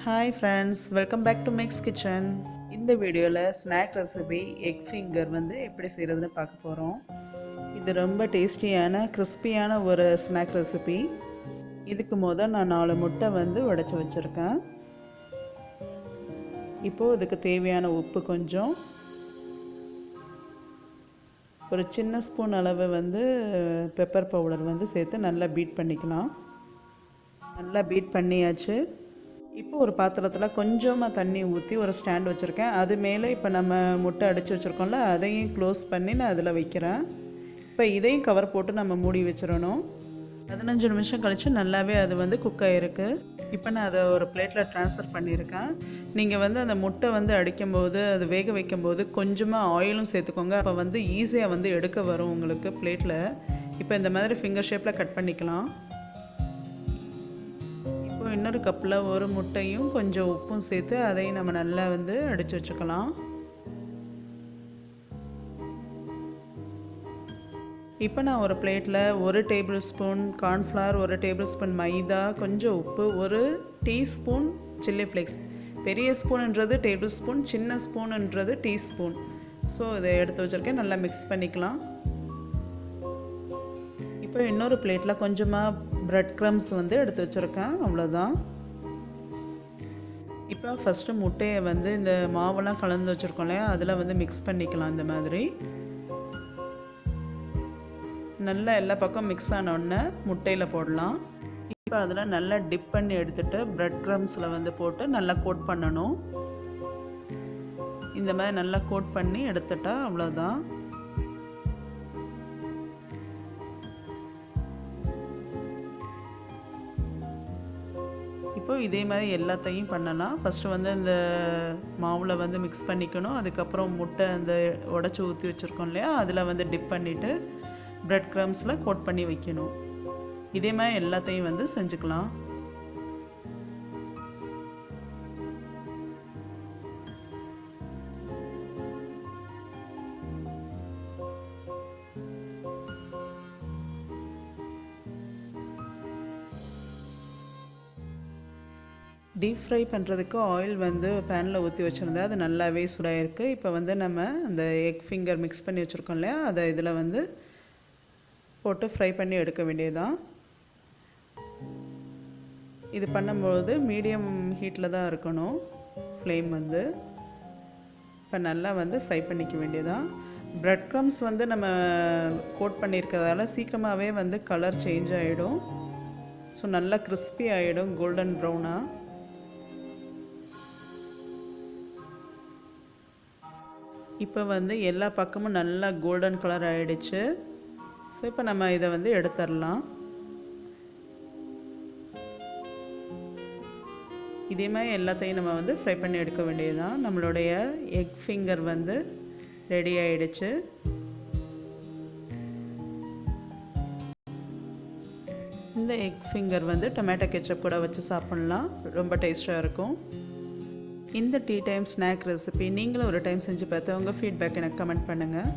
Hi friends, welcome back to Mek'skitchen. இந்த வீடியோவில் snack recipe egg finger வந்து எப்படி செய்கிறதுன்னு பார்க்க போகிறோம். இது ரொம்ப டேஸ்டியான கிறிஸ்பியான ஒரு ஸ்நாக் ரெசிபி. இதுக்கு நான் 4 முட்டை வந்து உடைச்சி வச்சுருக்கேன். இப்போது இதுக்கு தேவையான உப்பு கொஞ்சம், ஒரு சின்ன ஸ்பூன் அளவு வந்து பெப்பர் பவுடர் வந்து சேர்த்து நல்லா பீட் பண்ணிக்கலாம். நல்லா பீட் பண்ணியாச்சு. இப்போ ஒரு பாத்திரத்தில் கொஞ்சமாக தண்ணி ஊற்றி ஒரு ஸ்டாண்ட் வச்சுருக்கேன். அது மேலே இப்போ நம்ம முட்டை அடித்து வச்சுருக்கோம்ல, அதையும் க்ளோஸ் பண்ணி நான் அதில் வைக்கிறேன். இப்போ இதையும் கவர் போட்டு நம்ம மூடி வச்சிடணும். 15 நிமிஷம் கழித்து நல்லாவே அது வந்து குக் ஆகிருக்கு. இப்போ நான் அதை ஒரு பிளேட்டில் ட்ரான்ஸ்ஃபர் பண்ணியிருக்கேன். நீங்கள் வந்து அந்த முட்டை வந்து அடிக்கும்போது, அது வேக வைக்கும்போது கொஞ்சமாக ஆயிலும் சேர்த்துக்கோங்க. அப்போ வந்து ஈஸியாக வந்து எடுக்க வரும் உங்களுக்கு பிளேட்டில். இப்போ இந்த மாதிரி ஃபிங்கர் ஷேப்பில் கட் பண்ணிக்கலாம். இன்னொரு கப்பில் ஒரு முட்டையும் கொஞ்சம் உப்பும் சேர்த்து அதையும் நம்ம நல்லா வந்து அடித்து வச்சுக்கலாம். இப்போ நான் ஒரு பிளேட்டில் 1 tablespoon cornflour, 1 tablespoon maida, கொஞ்சம் உப்பு, 1 டீஸ்பூன் சில்லி ஃப்ளேக்ஸ். பெரிய ஸ்பூன்ன்றது டேபிள் ஸ்பூன், சின்ன ஸ்பூன்ன்றது டீஸ்பூன். ஸோ இதை எடுத்து வச்சுருக்கேன். நல்லா மிக்ஸ் பண்ணிக்கலாம். இப்போ இன்னொரு பிளேட்டில் கொஞ்சமாக ப்ரெட் க்ரம்ஸ் வந்து எடுத்து வச்சுருக்கேன். அவ்வளோதான். இப்போ ஃபஸ்ட்டு முட்டையை வந்து இந்த மாவெல்லாம் கலந்து வச்சுருக்கோம் இல்லையா, அதில் வந்து மிக்ஸ் பண்ணிக்கலாம். இந்த மாதிரி நல்லா எல்லா பக்கம் மிக்ஸ் ஆனோடனே முட்டையில் போடலாம். இப்போ அதில் நல்லா டிப் பண்ணி எடுத்துகிட்டு ப்ரெட் க்ரம்ஸில் வந்து போட்டு நல்லா கோட் பண்ணணும். இந்த மாதிரி நல்லா கோட் பண்ணி எடுத்துட்டா அவ்வளோதான். இப்போ இதே மாதிரி எல்லாத்தையும் பண்ணலாம். ஃபஸ்ட்டு வந்து இந்த மாவில் வந்து மிக்ஸ் பண்ணிக்கணும். அதுக்கப்புறம் முட்டை அந்த உடச்சி ஊற்றி வச்சுருக்கோம் இல்லையா, அதில் வந்து டிப் பண்ணிவிட்டு ப்ரெட் க்ரம்ஸில் கோட் பண்ணி வைக்கணும். இதே மாதிரி எல்லாத்தையும் வந்து செஞ்சுக்கலாம். டீப் ஃப்ரை பண்ணுறதுக்கு ஆயில் வந்து பேனில் ஊற்றி வச்சுருந்தேன். அது நல்லாவே சூடாயிருக்கு. இப்போ வந்து நம்ம அந்த எக் ஃபிங்கர் மிக்ஸ் பண்ணி வச்சுருக்கோம் இல்லையா, அதை இதில் வந்து போட்டு ஃப்ரை பண்ணி எடுக்க வேண்டியதுதான். இது பண்ணும்போது மீடியம் ஹீட்டில் தான் இருக்கணும் ஃப்ளேம் வந்து. இப்போ நல்லா வந்து ஃப்ரை பண்ணிக்க வேண்டியதான். ப்ரெட் க்ரம்ஸ் வந்து நம்ம கோட் பண்ணியிருக்கிறதால சீக்கிரமாகவே வந்து கலர் சேஞ்ச் ஆகிடும். ஸோ நல்லா கிறிஸ்பி ஆகிடும், கோல்டன் ப்ரௌனாக. இப்போ வந்து எல்லா பக்கமும் நல்லா கோல்டன் கலர் ஆகிடுச்சு. ஸோ இப்போ நம்ம இதை வந்து எடுத்துடலாம். இதே மாதிரி எல்லாத்தையும் நம்ம வந்து ஃப்ரை பண்ணி எடுக்க வேண்டியதுதான். நம்மளுடைய எக் ஃபிங்கர் வந்து ரெடி ஆகிடுச்சு. இந்த எக் ஃபிங்கர் வந்து டொமேட்டோ கெச்சப் கூட வச்சு சாப்பிட்லாம். ரொம்ப டேஸ்ட்டாக இருக்கும். இந்த டீ டைம் ஸ்நாக் ரெசிபி நீங்களும் ஒரு டைம் செஞ்சு பார்த்து உங்கள் ஃபீட்பேக் எனக்கு கமெண்ட் பண்ணுங்கள்.